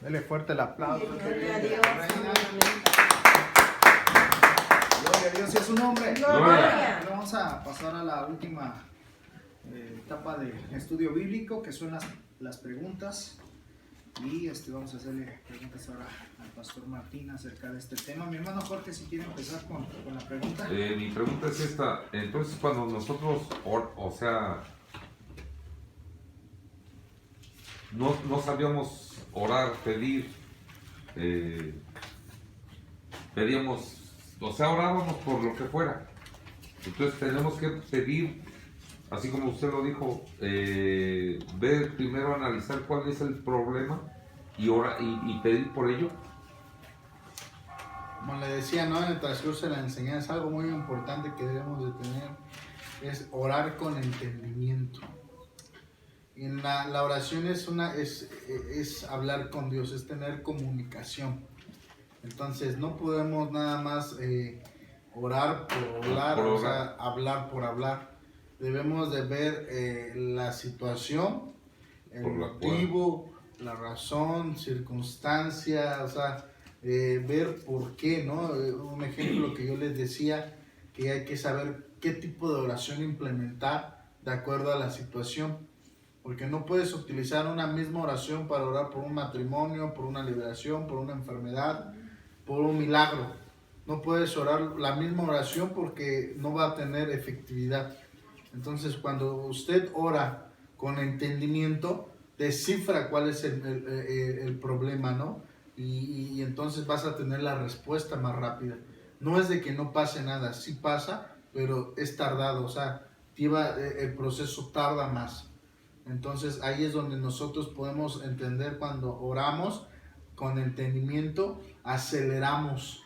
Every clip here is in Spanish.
Dele fuerte el aplauso. Gloria a Dios. Gloria a Dios, es su nombre. Gloria. Ahora vamos a pasar a la última etapa de estudio bíblico, que son las preguntas. Y vamos a hacerle preguntas ahora al pastor Martín acerca de este tema. Mi hermano Jorge, si quiere empezar con la pregunta. Mi pregunta es esta. Entonces, cuando nosotros, no sabíamos orar, pedir, pedíamos, orábamos por lo que fuera. Entonces tenemos que pedir, así como usted lo dijo, ver primero, analizar cuál es el problema y pedir por ello. Como le decía, ¿no? En el transcurso de la enseñanza, algo muy importante que debemos de tener es orar con entendimiento. En la oración es hablar con Dios, es tener comunicación. Entonces no podemos nada más orar por orar, o sea, hablar por hablar. Debemos de ver la situación, el motivo, la razón, circunstancia, o sea, ver por qué, ¿no? Un ejemplo que yo les decía, que hay que saber qué tipo de oración implementar de acuerdo a la situación. Porque no puedes utilizar una misma oración para orar por un matrimonio, por una liberación, por una enfermedad, por un milagro. No puedes orar la misma oración porque no va a tener efectividad. Entonces, cuando usted ora con entendimiento, descifra cuál es el problema, ¿no? Y entonces vas a tener la respuesta más rápida. No es de que no pase nada, sí pasa, pero es tardado, o sea, el proceso tarda más. Entonces ahí es donde nosotros podemos entender cuando oramos con entendimiento, aceleramos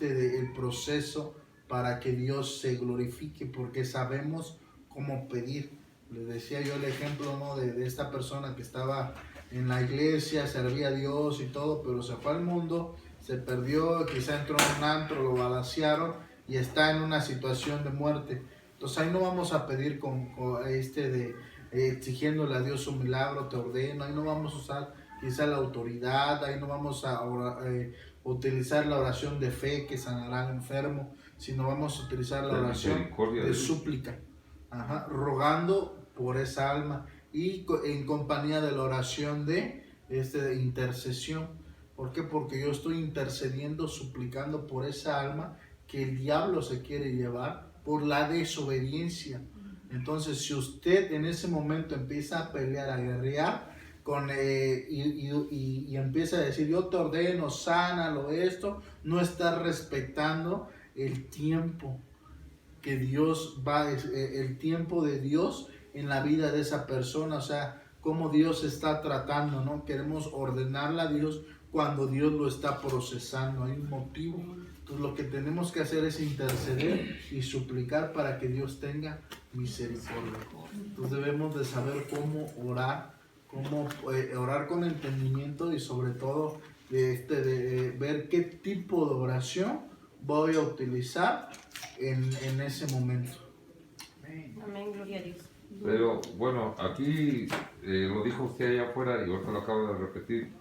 el proceso para que Dios se glorifique, porque sabemos cómo pedir. Les decía yo el ejemplo, ¿no? de esta persona que estaba en la iglesia, servía a Dios y todo, pero se fue al mundo, se perdió, quizá entró en un antro, lo balacearon y está en una situación de muerte. Entonces ahí no vamos a pedir exigiéndole a Dios un milagro, te ordeno. Ahí no vamos a usar quizá la autoridad, ahí no vamos a utilizar la oración de fe que sanará al enfermo, sino vamos a utilizar la oración de súplica, rogando por esa alma y en compañía de la oración de intercesión. ¿Por qué? Porque yo estoy intercediendo, suplicando por esa alma que el diablo se quiere llevar por la desobediencia. Entonces, si usted en ese momento empieza a pelear, a guerrear, y empieza a decir, yo te ordeno, sánalo, esto, no está respetando el tiempo que Dios el tiempo de Dios en la vida de esa persona, o sea, cómo Dios está tratando, ¿no? Queremos ordenarle a Dios cuando Dios lo está procesando, hay un motivo. Entonces lo que tenemos que hacer es interceder y suplicar para que Dios tenga misericordia. Entonces debemos de saber cómo orar con entendimiento y sobre todo de ver qué tipo de oración voy a utilizar en ese momento. Amén, gloria a Dios. Pero bueno, aquí lo dijo usted allá afuera y ahorita lo acabo de repetir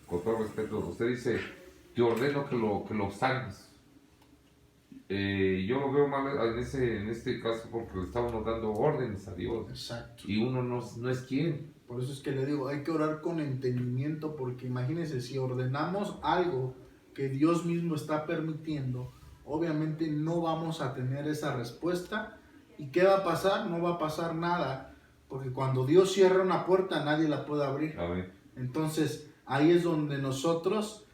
con todo respeto. Usted dice, te ordeno que lo sanes. Yo lo veo mal en este caso porque le estamos dando órdenes a Dios. Exacto. Y uno no es quien. Por eso es que le digo, hay que orar con entendimiento, porque imagínense, si ordenamos algo que Dios mismo está permitiendo, obviamente no vamos a tener esa respuesta. ¿Y qué va a pasar? No va a pasar nada, porque cuando Dios cierra una puerta nadie la puede abrir. Amén. Entonces ahí es donde nosotros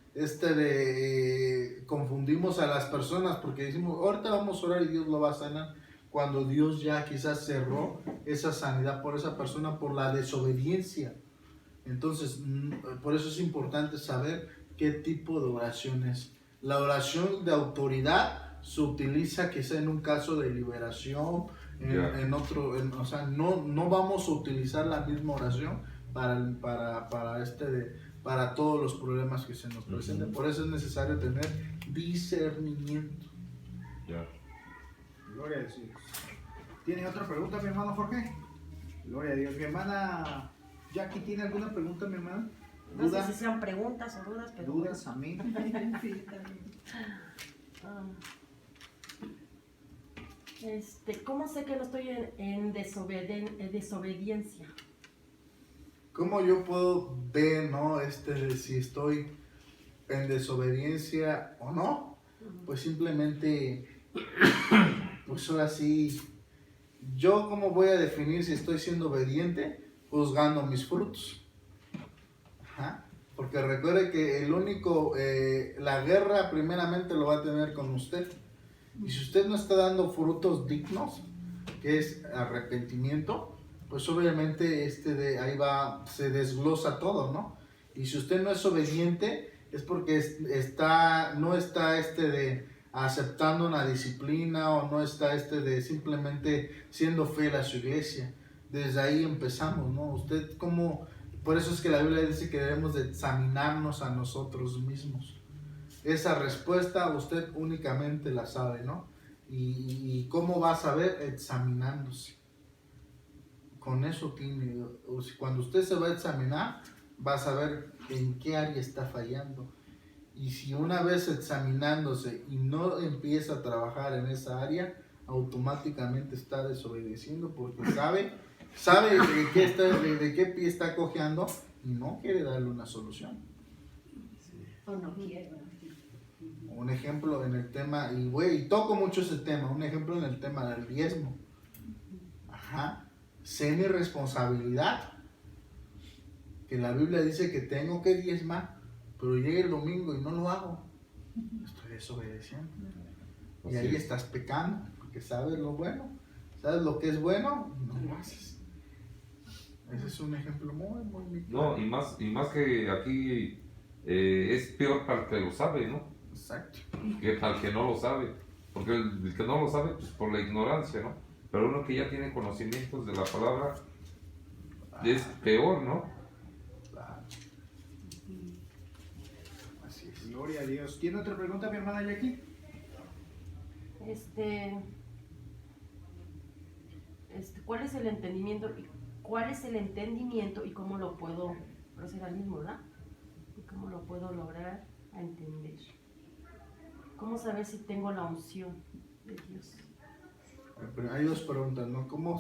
confundimos a las personas, porque decimos, ahorita vamos a orar y Dios lo va a sanar, cuando Dios ya quizás cerró esa sanidad por esa persona por la desobediencia. Entonces, por eso es importante saber qué tipo de oración es. La oración de autoridad se utiliza quizá en un caso de liberación, en otro, o sea, no vamos a utilizar la misma oración para todos los problemas que se nos presenten. Por eso es necesario tener discernimiento. Gloria a Dios. ¿Tiene otra pregunta, mi hermano Jorge? Gloria a Dios. Mi hermana Jackie, ¿tiene alguna pregunta, mi hermana? No sé ¿Duda? si sean preguntas o dudas, pero... ¿Dudas? Amén. Sí, también. Ah. ¿Cómo sé que no estoy en desobediencia? ¿Cómo yo puedo ver, no, de si estoy en desobediencia o no? Pues simplemente, pues ahora sí, yo cómo voy a definir si estoy siendo obediente, juzgando mis frutos. Ajá. Porque recuerde que el único, la guerra primeramente lo va a tener con usted. Y si usted no está dando frutos dignos, que es arrepentimiento, pues obviamente ahí va, se desglosa todo, ¿no? Y si usted no es obediente, es porque no está de aceptando una disciplina o no está de simplemente siendo fiel a su iglesia. Desde ahí empezamos, ¿no? Usted como, por eso es que la Biblia dice que debemos de examinarnos a nosotros mismos. Esa respuesta usted únicamente la sabe, ¿no? ¿Y cómo va a saber? Examinándose. Con eso cuando usted se va a examinar, va a saber en qué área está fallando. Y si una vez examinándose y no empieza a trabajar en esa área, automáticamente está desobedeciendo porque sabe de qué pie está cojeando y no quiere darle una solución. O no quiero. Un ejemplo en el tema, y toco mucho ese tema, un ejemplo en el tema del diezmo. Ajá, sé mi responsabilidad, que la Biblia dice que tengo que diezmar, pero llega el domingo y no lo hago, estoy desobedeciendo. Y ahí estás pecando, porque sabes lo bueno, sabes lo que es bueno, y no lo haces. Ese es un ejemplo muy claro. No, y más que aquí es peor para el que lo sabe, ¿no? Exacto. Que para el que no lo sabe. Porque el que no lo sabe, pues por la ignorancia, ¿no? Pero uno que ya tiene conocimientos de la palabra es peor, ¿no? Claro. Así es. Gloria a Dios. ¿Tiene otra pregunta, mi hermana Jackie? ¿Cuál es el entendimiento? ¿Cuál es el entendimiento y cómo lo puedo proceder al mismo, ¿verdad? ¿Y cómo lo puedo lograr a entender? ¿Cómo saber si tengo la unción de Dios? Pero hay dos preguntas, ¿no? ¿Cómo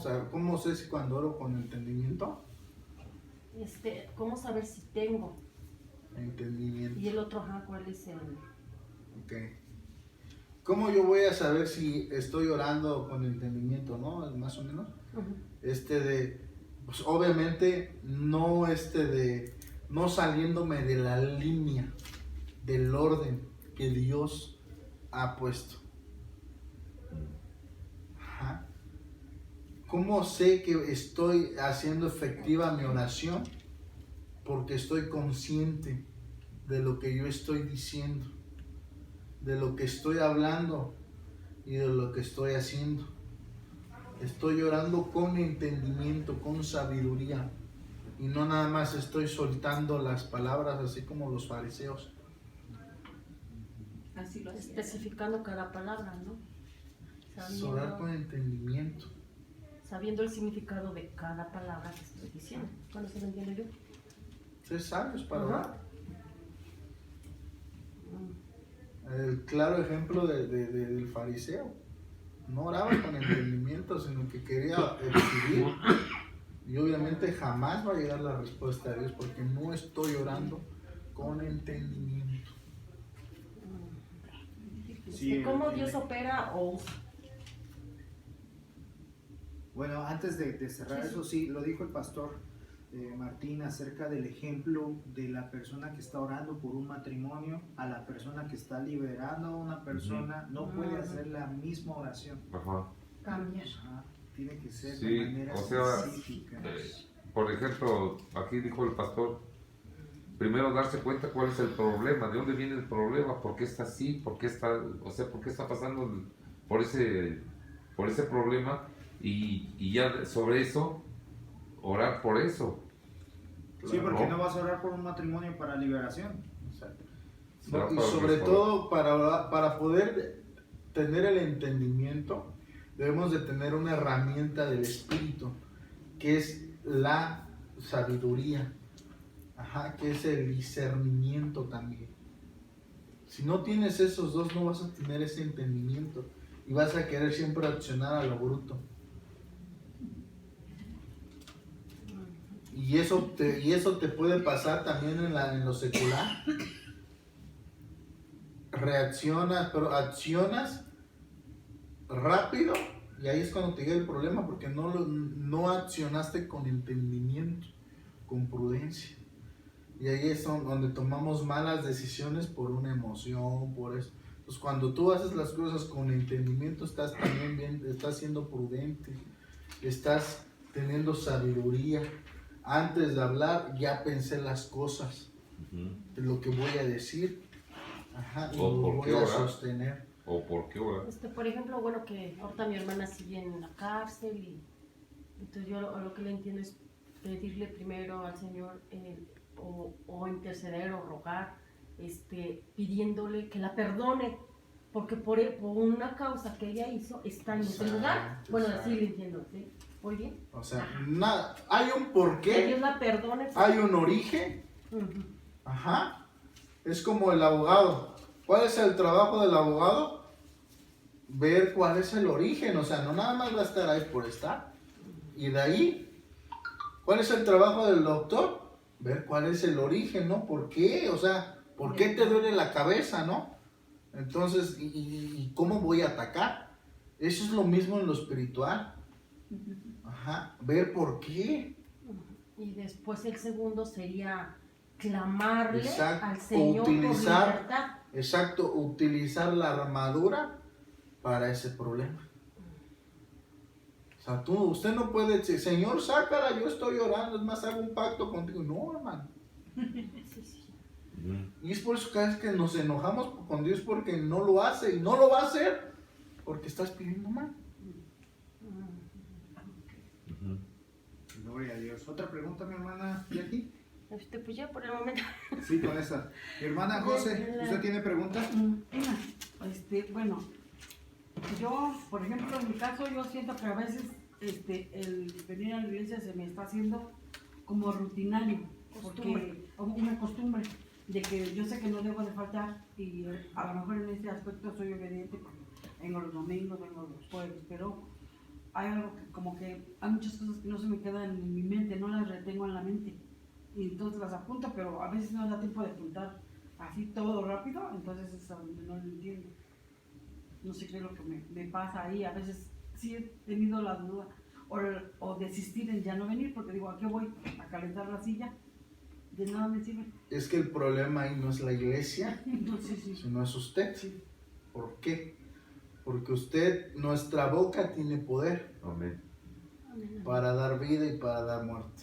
sé si cuando oro con entendimiento? ¿Cómo saber si tengo? Entendimiento. Y el otro, ¿cuál es el...? Ok. ¿Cómo yo voy a saber si estoy orando con entendimiento, no? Más o menos. Pues obviamente no no saliéndome de la línea, del orden que Dios ha puesto. Ajá. ¿Cómo sé que estoy haciendo efectiva mi oración? Porque estoy consciente de lo que yo estoy diciendo, de lo que estoy hablando y de lo que estoy haciendo. Estoy orando con entendimiento, con sabiduría, y no nada más estoy soltando las palabras así como los fariseos. Así lo hacía. Especificando cada palabra, ¿no? Es orar con entendimiento. Sabiendo el significado de cada palabra que estoy diciendo. ¿Cuándo se lo entiendo yo? Ser sabios para Ajá. orar. El claro ejemplo del fariseo. No oraba con entendimiento, sino que quería recibir. Y obviamente jamás va a llegar la respuesta de Dios porque no estoy orando con entendimiento. Sí, ¿Cómo Dios opera o usa? Bueno, antes de cerrar eso, sí, lo dijo el pastor Martín acerca del ejemplo de la persona que está orando por un matrimonio a la persona que está liberando a una persona, no puede hacer la misma oración. Ajá. Cambiar. Ajá, tiene que ser Sí, de manera o sea, específica. Por ejemplo, aquí dijo el pastor, primero darse cuenta cuál es el problema, de dónde viene el problema, por qué está así, por qué está pasando por ese problema y ya sobre eso, orar por eso. Sí, porque no vas a orar por un matrimonio para liberación. Exacto. Será No, y para sobre restaurar. todo para poder tener el entendimiento, debemos de tener una herramienta del Espíritu, que es la sabiduría. que es el discernimiento también. Si no tienes esos dos, no vas a tener ese entendimiento y vas a querer siempre accionar a lo bruto. Y eso te puede pasar también en lo secular. Reaccionas, pero accionas rápido y ahí es cuando te llega el problema porque no accionaste con entendimiento, con prudencia. Y ahí es donde tomamos malas decisiones por una emoción, por eso. Entonces cuando tú haces las cosas con entendimiento, estás también bien, estás siendo prudente, estás teniendo sabiduría. Antes de hablar ya pensé las cosas de lo que voy a decir, y lo voy a sostener. ¿O por qué orar? Por ejemplo, bueno, que ahorita mi hermana sigue en la cárcel y entonces yo lo que le entiendo es pedirle primero al Señor o interceder o rogar, pidiéndole que la perdone, porque por una causa que ella hizo está en ese lugar. Bueno, así le entiendo, ¿sí? Muy bien. O sea, nada, hay un porqué, Que Dios la perdone. hay un origen. Uh-huh. Es como el abogado. ¿Cuál es el trabajo del abogado? Ver cuál es el origen, o sea, no nada más va a estar ahí por estar. Y de ahí, ¿cuál es el trabajo del doctor? Ver cuál es el origen, ¿no? ¿Por qué? O sea, ¿por qué te duele la cabeza, no? Entonces, ¿y cómo voy a atacar? Eso es lo mismo en lo espiritual. Ver por qué. Y después el segundo sería clamarle al utilizar, Señor por libertad. Exacto, utilizar la armadura para ese problema. O sea, usted no puede decir, Señor, sácala, yo estoy orando, es más, hago un pacto contigo. No, hermano. Sí. Y es por eso que cada vez que nos enojamos con Dios porque no lo hace y no lo va a hacer porque estás pidiendo mal. Gloria a Dios. Otra pregunta, mi hermana Jackie. Pues ya por el momento. Sí, con esa. Mi hermana José, ¿usted tiene preguntas? Bueno, yo, por ejemplo, en mi caso, yo siento que a veces el venir a la iglesia se me está haciendo como rutinario, porque como una costumbre de que yo sé que no debo de faltar y a lo mejor en ese aspecto soy obediente porque vengo los domingos, vengo los jueves, pero hay algo que como que hay muchas cosas que no se me quedan en mi mente, no las retengo en la mente y entonces las apunto, pero a veces no da tiempo de apuntar así todo rápido, entonces es a donde no lo entiendo. No sé qué es lo que me pasa ahí, a veces sí he tenido la duda o desistir en ya no venir porque digo, ¿a qué voy? ¿A calentar la silla? De nada me sirve. Es que el problema ahí no es la iglesia, Sí. sino es usted. Sí. ¿Por qué? Porque usted, nuestra boca tiene poder Amén. para dar vida y para dar muerte.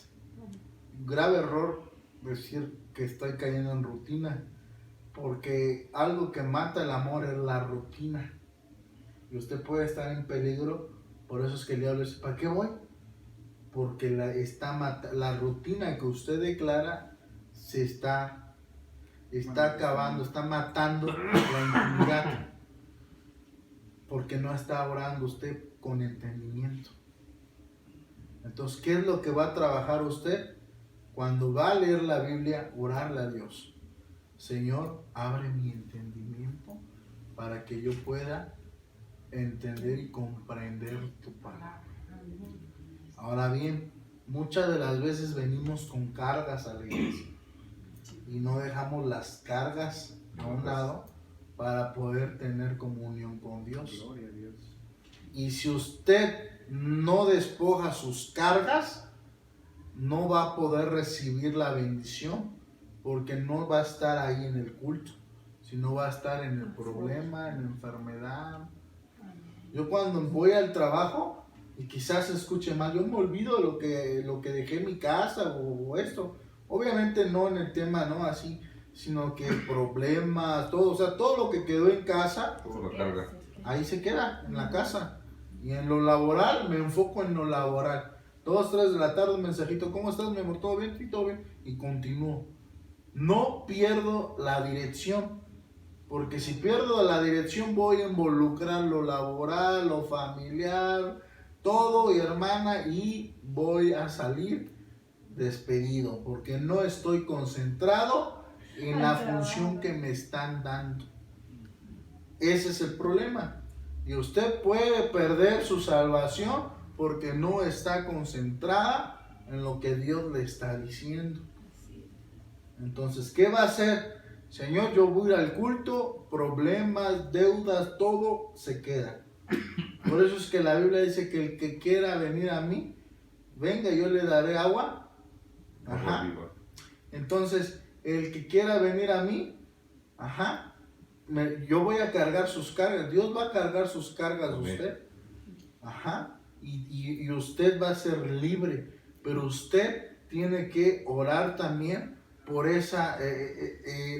Grave error decir que estoy cayendo en rutina, porque algo que mata el amor es la rutina. Y usted puede estar en peligro, por eso es que el diablo dice, ¿para qué voy? Porque la rutina que usted declara se está acabando, está matando la intimidad. Porque no está orando usted con entendimiento. Entonces, ¿qué es lo que va a trabajar usted? Cuando va a leer la Biblia, orarle a Dios. Señor, abre mi entendimiento para que yo pueda entender y comprender tu palabra. Ahora bien, muchas de las veces venimos con cargas a la iglesia y no dejamos las cargas a un lado para poder tener comunión con Dios. Gloria a Dios. Y si usted no despoja sus cargas, no va a poder recibir la bendición, porque no va a estar ahí en el culto, sino va a estar en el problema, en la enfermedad. Yo cuando voy al trabajo, y quizás se escuche mal, yo me olvido lo que dejé en mi casa o esto. Obviamente no en el tema, no así, sino que problemas, todo, o sea, todo lo que quedó en casa, Todo la carga. ahí se queda, en la casa. Y en lo laboral, me enfoco en lo laboral. 2, 3 de la tarde, un mensajito, ¿cómo estás, mi amor? ¿Todo bien? Sí, todo bien. Y continúo. No pierdo la dirección, porque si pierdo la dirección voy a involucrar lo laboral, lo familiar, todo, y hermana, y voy a salir despedido, porque no estoy concentrado en la función que me están dando. Ese es el problema. Y usted puede perder su salvación porque no está concentrada en lo que Dios le está diciendo. Entonces, ¿qué va a hacer? Señor, yo voy a ir al culto, problemas, deudas, todo se queda. Por eso es que la Biblia dice que el que quiera venir a mí, venga, yo le daré agua. Ajá. Entonces, el que quiera venir a mí, ajá, yo voy a cargar sus cargas. Dios va a cargar sus cargas a usted. Ajá. Y usted va a ser libre. Pero usted tiene que orar también por esa,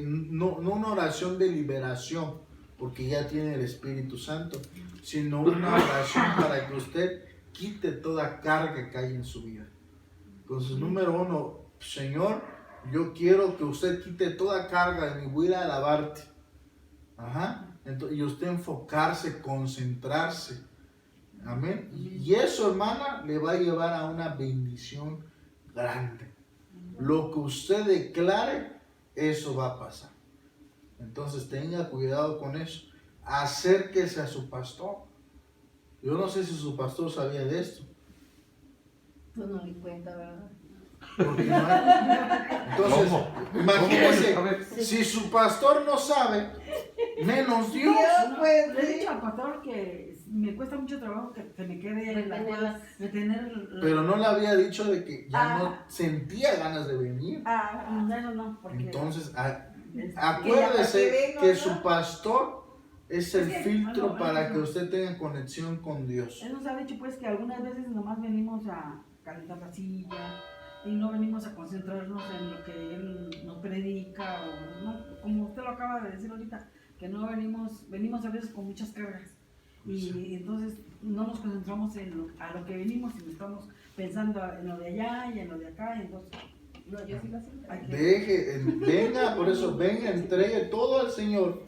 no una oración de liberación, porque ya tiene el Espíritu Santo, sino una oración para que usted quite toda carga que hay en su vida. Entonces, número uno, Señor, yo quiero que usted quite toda carga de mi vida a alabarte. Ajá. Entonces, y usted enfocarse, concentrarse. Amén. Y eso, hermana, le va a llevar a una bendición grande. Lo que usted declare, eso va a pasar. Entonces tenga cuidado con eso. Acérquese a su pastor. Yo no sé si su pastor sabía de esto. Pues no le cuenta, ¿verdad? Porque no hay- Entonces, ¿Cómo? imagínese, ¿Cómo? A ver. si su pastor no sabe, menos Dios. Le he dicho al pastor que me cuesta mucho trabajo que se me quede la cosa, retener. Pero no le había dicho de que ya no Ah. sentía ganas de venir. Eso no, porque. Entonces, es- acuérdese que ¿no? su pastor es el Es que, filtro bueno, para bueno. que usted tenga conexión con Dios. Él nos ha dicho pues que algunas veces nomás venimos a calentar la silla y no venimos a concentrarnos en lo que él nos predica o no, como usted lo acaba de decir ahorita, que no venimos a veces con muchas cargas y entonces no nos concentramos a lo que venimos y estamos pensando en lo de allá y en lo de acá, y entonces No, yo sí lo siento. hay que- Venga, por eso, venga, entregue todo al Señor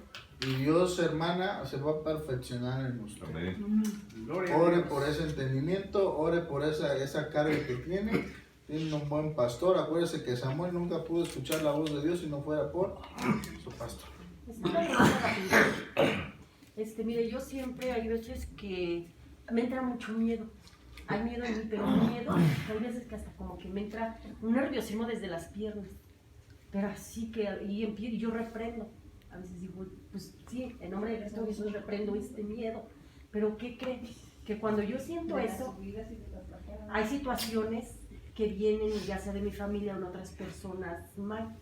y Dios, hermana, se va a perfeccionar en usted. Amén. Gloria a Ore Dios. por ese entendimiento, ore por esa carga que tiene. Tiene un buen pastor. Acuérdese que Samuel nunca pudo escuchar la voz de Dios si no fuera por su pastor. Mire, yo siempre hay veces que me entra mucho miedo. Hay miedo en mí, pero un miedo, hay veces que hasta como que me entra un nerviosismo desde las piernas. Pero así que, y yo reprendo. A veces digo, pues sí, en nombre de Cristo Jesús reprendo este miedo. Pero ¿qué creen? Que cuando yo siento eso, hay situaciones que vienen ya sea de mi familia o de otras personas mal.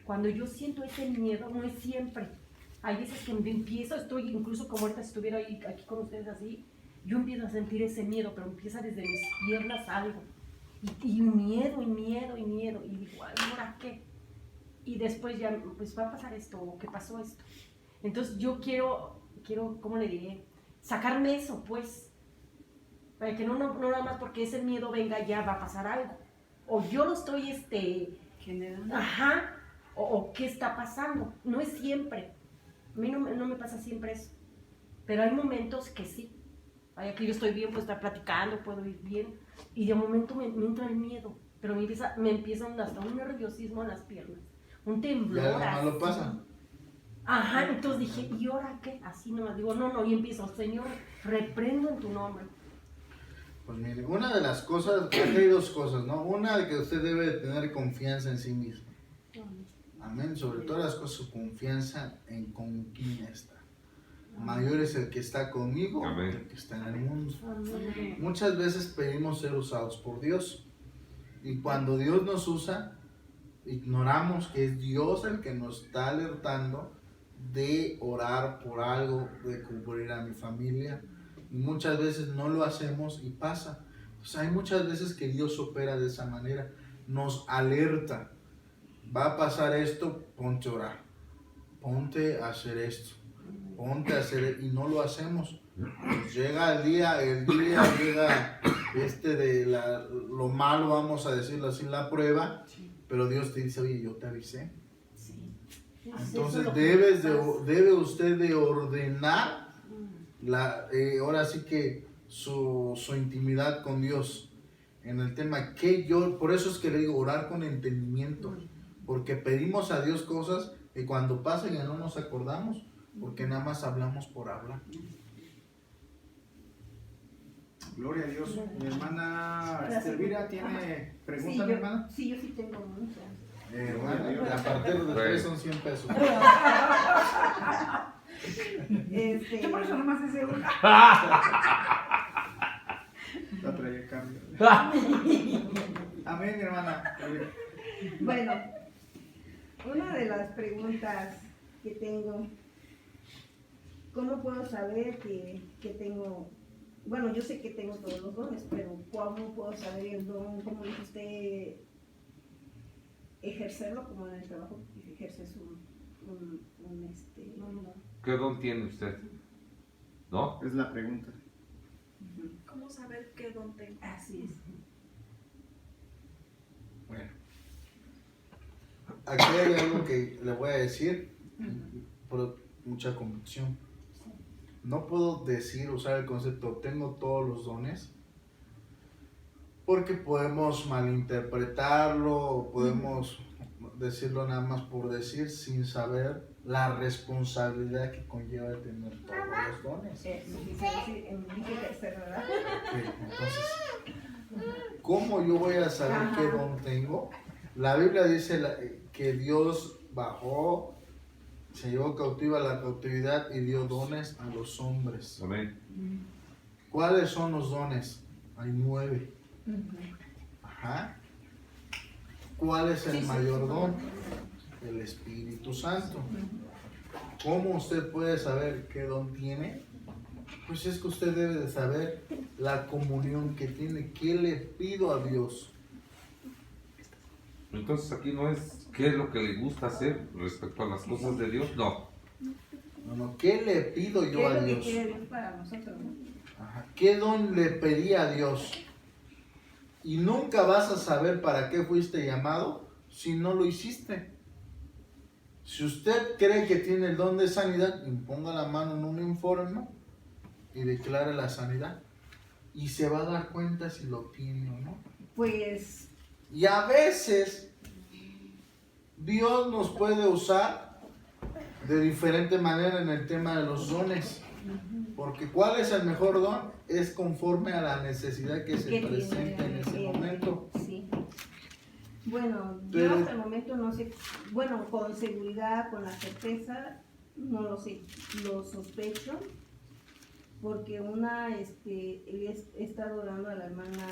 Cuando yo siento ese miedo, no es siempre. Hay veces que me empiezo, estoy incluso como ahorita si estuviera aquí con ustedes así, yo empiezo a sentir ese miedo, pero empieza desde mis piernas algo. Y miedo, y miedo, y miedo. Y digo, ay, ¿ahora qué? Y después ya, pues va a pasar esto, o ¿qué pasó esto? Entonces yo quiero, ¿cómo le diré? Sacarme eso, pues. Para que no nada más porque ese miedo venga ya va a pasar algo. O yo lo estoy, generando. ajá, o qué está pasando. No es siempre. A mí no me pasa siempre eso. Pero hay momentos que sí. Vaya que yo estoy bien, puedo estar platicando, puedo ir bien. Y de momento me entra el miedo. Pero me empieza hasta un nerviosismo en las piernas. Un temblor. Ya nada más lo así. pasa. Ajá, entonces dije, ¿y ahora qué? Así nomás digo, no, y empiezo, Señor, reprendo en tu nombre. Pues mire, una de las cosas, aquí hay dos cosas, ¿no? Una de que usted debe de tener confianza en sí mismo. Amén. Sobre todas las cosas, su confianza en con quién está. Mayor es el que está conmigo Amén. que el que está en el mundo. Amén. Muchas veces pedimos ser usados por Dios. Y cuando Dios nos usa, ignoramos que es Dios el que nos está alertando de orar por algo, de cubrir a mi familia. Y muchas veces no lo hacemos y pasa. O sea, hay muchas veces que Dios opera de esa manera. Nos alerta. Va a pasar esto, ponte a orar. Ponte a hacer esto. Ponte a hacer, y no lo hacemos. Pues llega el día llega lo malo, vamos a decirlo así, la prueba, pero Dios te dice, oye, yo te avisé. Sí. Entonces Eso es lo que debe usted de ordenar ahora sí que su intimidad con Dios. en el tema que yo, por eso es que le digo orar con entendimiento, porque pedimos a Dios cosas y cuando pasa ya no nos acordamos, porque nada más hablamos por hablar. Gloria a Dios. Mi hermana Gracias. Elvira tiene pregunta, Sí, mi yo, hermana. sí, yo sí tengo muchas. Hermano, a partir de 3 son 100 pesos. Yo por eso nomás hice una. La traía cambio. Amén, mi hermana Elvira. Bueno, una de las preguntas que tengo, ¿cómo puedo saber que tengo, bueno, yo sé que tengo todos los dones, pero ¿cómo puedo saber el don? ¿Cómo dice usted ejercerlo como en el trabajo que ejerces un ¿Qué don tiene usted? ¿No? Es la pregunta. ¿Cómo saber qué don tengo? así es. Bueno, aquí hay algo que le voy a decir por mucha convicción. No puedo decir, usar el concepto tengo todos los dones, porque podemos malinterpretarlo o podemos decirlo nada más por decir sin saber la responsabilidad que conlleva tener todos los dones. Dije ejercer, ¿verdad? Ok, entonces, ¿cómo yo voy a saber qué don tengo? La Biblia dice que Dios bajó, se llevó cautiva la cautividad y dio dones a los hombres. Amén. ¿Cuáles son los dones? Hay 9. Ajá. ¿Cuál es el mayor don? El Espíritu Santo. ¿Cómo usted puede saber qué don tiene? Pues es que usted debe de saber la comunión que tiene. ¿Qué le pido a Dios? Entonces aquí no es qué es lo que le gusta hacer respecto a las cosas de Dios, no. No, ¿qué le pido ¿Qué yo es a lo que Dios? quiere Dios para nosotros? ¿No? Ajá. ¿Qué don le pedí a Dios? Y nunca vas a saber para qué fuiste llamado si no lo hiciste. Si usted cree que tiene el don de sanidad, imponga la mano en un informe y declare la sanidad. Y se va a dar cuenta si lo tiene o no. Pues, Y a veces Dios nos puede usar de diferente manera en el tema de los dones. Porque ¿cuál es el mejor don? Es conforme a la necesidad que se ¿qué presenta en tiene? ese momento. Sí. Bueno, Pero- yo hasta el momento no sé, bueno, con seguridad, con la certeza, no lo sé, lo sospecho, porque he estado orando a la hermana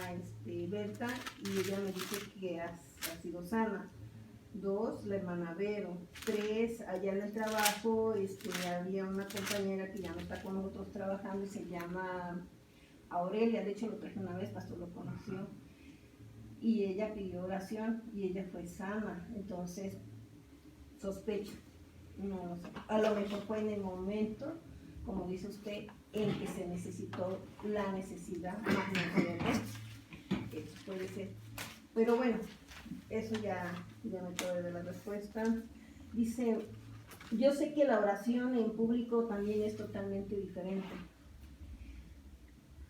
Berta y ella me dice que ha sido sana. 2, la hermana Vero. 3, allá en el trabajo había una compañera que ya no está con nosotros trabajando y se llama Aurelia, de hecho lo traje una vez, pastor lo conoció, y ella pidió oración y ella fue sana. Entonces sospecho, no lo sé, a lo mejor fue en el momento, como dice usted, en que se necesitó la necesidad más necesaria. Eso puede ser, pero bueno, eso ya me puede dar la respuesta. Dice, yo sé que la oración en público también es totalmente diferente.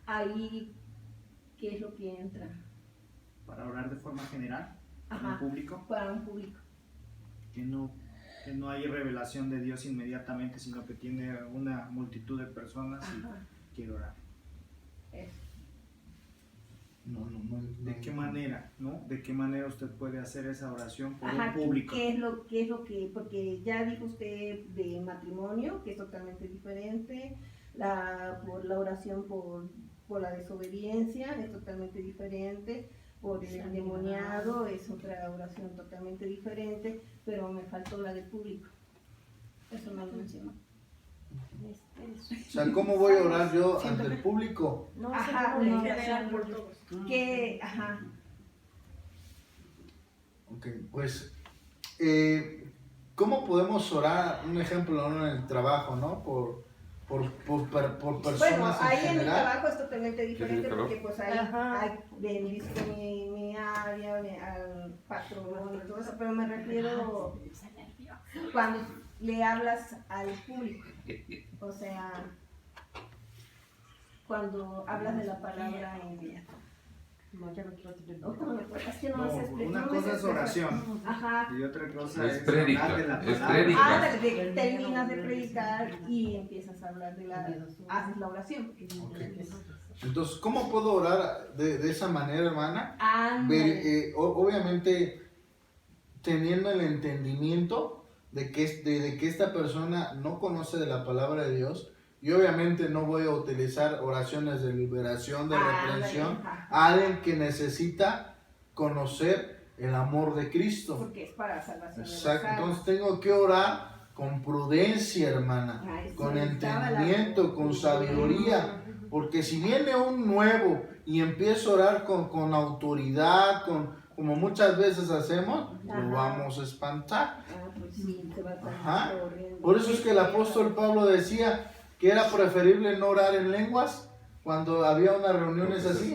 Ahí, ¿qué es lo que entra? Para orar de forma general, en Ajá. público, Para un público. que no hay revelación de Dios inmediatamente, sino que tiene una multitud de personas Ajá. y quiere orar. Eso. ¿De qué manera, no? ¿De qué manera usted puede hacer esa oración por Ajá, un público? ¿qué es lo que, porque ya dijo usted de matrimonio, que es totalmente diferente, por la oración por la desobediencia es totalmente diferente, por el endemoniado es otra oración totalmente diferente, pero me faltó la del público. Eso no lo mencionó. O sea, ¿cómo voy a orar yo ante el público? No, Ajá, en no, general no, por no. todos. Que, ajá, Ok, pues, ¿cómo podemos orar? Un ejemplo, ¿no? En el trabajo, ¿no? Por personas bueno, en ahí en el general. trabajo es totalmente diferente calor? porque pues ahí Ajá. hay bendice mi área, al patrón y todo eso, pero me refiero cuando le hablas al público, o sea, cuando hablas de la palabra No, ya no quiero tener ¿O cómo le puedes? Es que no, No, es una no cosa es es oración Ajá. y otra cosa Es es prédica, hablar de la es palabra. prédica. Terminas de predicar y empiezas a hablar de haces la oración. Ok. Entonces, ¿cómo puedo orar de esa manera, hermana? Ándale. Obviamente, teniendo el entendimiento de que esta persona no conoce de la palabra de Dios, y obviamente no voy a utilizar oraciones de liberación, de reprensión, a alguien que necesita conocer el amor de Cristo. Porque es para salvación. Exacto, entonces tengo que orar con prudencia, hermana, con entendimiento, con sabiduría, porque si viene un nuevo y empiezo a orar con autoridad, como muchas veces hacemos, lo vamos a espantar. Pues sí, te va a estar Ajá. corriendo. Por eso es que el apóstol Pablo decía que era preferible no orar en lenguas cuando había unas reuniones así. Se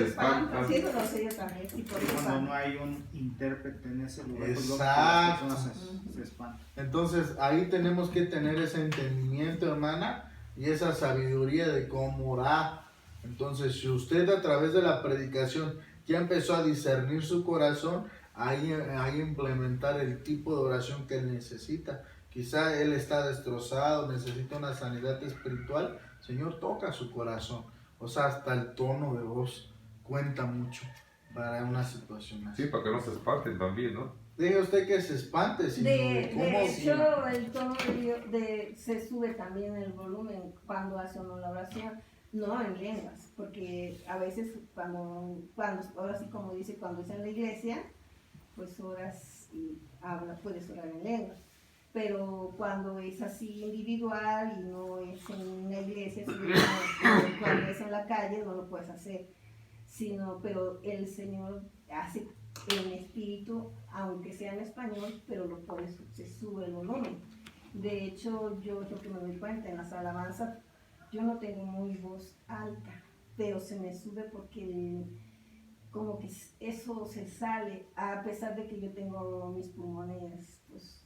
espantan. Sí, eso lo sé yo también. Sí, por eso Cuando no hay un intérprete en ese lugar, pues Exacto. las personas se espantan. Entonces ahí tenemos que tener ese entendimiento, hermana, y esa sabiduría de cómo orar. Entonces, si usted a través de la predicación ya empezó a discernir su corazón, ahí implementar el tipo de oración que él necesita. Quizá él está destrozado, necesita una sanidad espiritual. Señor, toca su corazón. O sea, hasta el tono de voz cuenta mucho para una situación así. Sí, para que no se espanten también, ¿no? Deje usted que se espante, sino de hecho, el tono se sube también el volumen cuando hace uno la oración, no en lenguas, porque a veces cuando ahora sí como dice, cuando es en la iglesia, pues oras y puedes orar en lenguas. Pero cuando es así individual y no es en la iglesia, cuando es en la calle, no lo puedes hacer. Pero el Señor hace en espíritu, aunque sea en español, pero se sube el volumen. De hecho, yo lo que me doy cuenta en las alabanzas, yo no tengo muy voz alta, pero se me sube porque como que eso se sale, a pesar de que yo tengo mis pulmones, pues,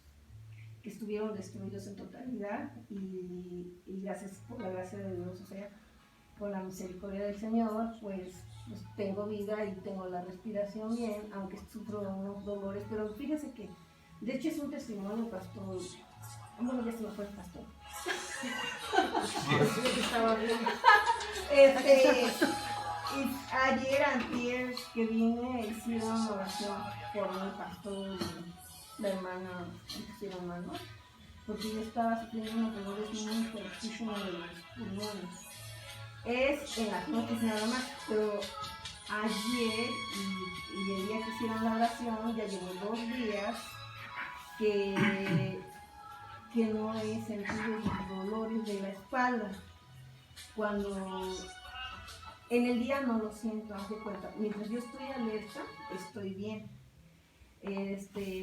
que estuvieron destruidos en totalidad y gracias por la gracia de Dios, o sea, por la misericordia del Señor, pues tengo vida y tengo la respiración bien, aunque sufro unos dolores, pero fíjese que, de hecho es un testimonio, pastor, bueno, ya se me fue el pastor. Ayer, antier, que vine, hicieron oración por mi pastor y la hermana, hicieron mano, porque yo estaba sufriendo unos dolores muy fuertísimos de los pulmones. Es en las noches nada más, pero ayer y el día que hicieron la oración, ya llevo 2 días que no he sentido los dolores de la espalda. Cuando en el día no lo siento, haz de cuenta, mientras yo estoy alerta, estoy bien.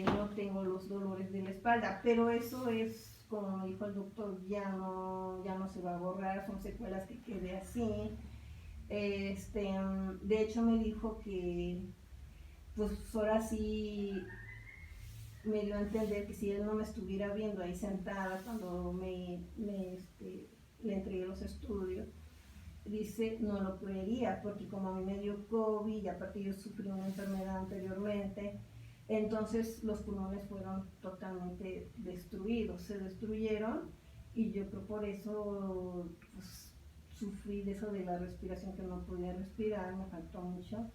No tengo los dolores de la espalda, pero eso es, como me dijo el doctor, ya no se va a borrar, son secuelas que quede así. De hecho me dijo que pues ahora sí me dio a entender que si él no me estuviera viendo ahí sentada cuando le entregué los estudios, dice, no lo creería, porque como a mí me dio COVID y aparte yo sufrí una enfermedad anteriormente, entonces los pulmones fueron totalmente destruidos, se destruyeron y yo creo por eso pues, sufrí de eso de la respiración, que no podía respirar, me faltó mucho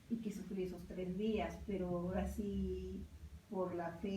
y que sufrí esos 3 días, pero ahora sí por la fe